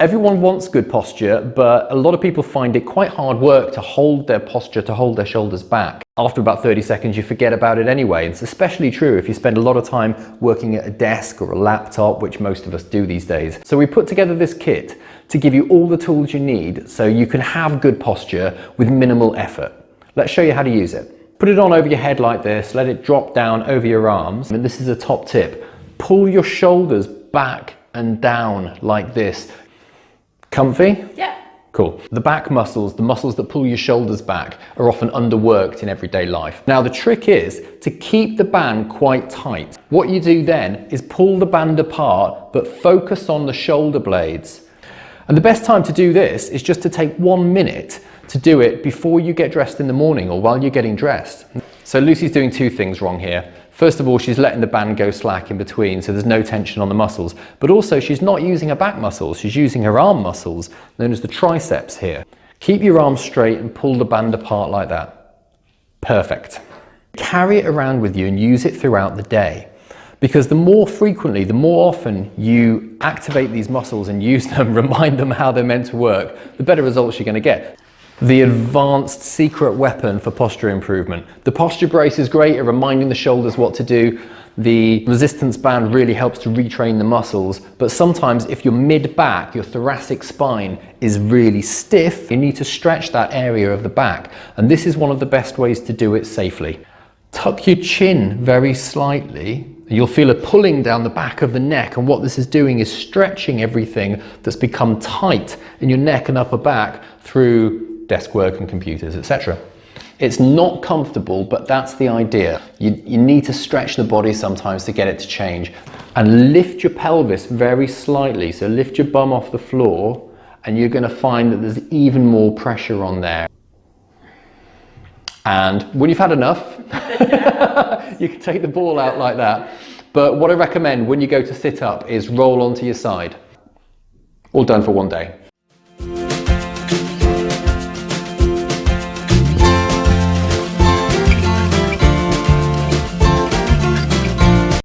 Everyone wants good posture, but a lot of people find it quite hard work to hold their posture, to hold their shoulders back. After about 30 seconds, you forget about it anyway. It's especially true if you spend a lot of time working at a desk or a laptop, which most of us do these days. So we put together this kit to give you all the tools you need so you can have good posture with minimal effort. Let's show you how to use it. Put it on over your head like this, let it drop down over your arms. And this is a top tip. Pull your shoulders back and down like this. Comfy? Yeah. Cool. The back muscles, the muscles that pull your shoulders back, are often underworked in everyday life. Now the trick is to keep the band quite tight. What you do then is pull the band apart, but focus on the shoulder blades. And the best time to do this is just to take 1 minute to do it before you get dressed in the morning or while you're getting dressed. So Lucy's doing two things wrong here. First of all, she's letting the band go slack in between, so there's no tension on the muscles. But also, she's not using her back muscles, she's using her arm muscles, known as the triceps here. Keep your arms straight and pull the band apart like that. Perfect. Carry it around with you and use it throughout the day. Because the more frequently, the more often you activate these muscles and use them, remind them how they're meant to work, the better results you're going to get. The advanced secret weapon for posture improvement. The posture brace is great at reminding the shoulders what to do. The resistance band really helps to retrain the muscles. But sometimes if your mid-back, your thoracic spine is really stiff, you need to stretch that area of the back. And this is one of the best ways to do it safely. Tuck your chin very slightly. You'll feel a pulling down the back of the neck, and what this is doing is stretching everything that's become tight in your neck and upper back through desk work and computers, etc. It's not comfortable, but that's the idea. You need to stretch the body sometimes to get it to change. And lift your pelvis very slightly. So lift your bum off the floor, and you're going to find that there's even more pressure on there. And when you've had enough, you can take the ball out like that. But what I recommend when you go to sit up is roll onto your side. All done for one day.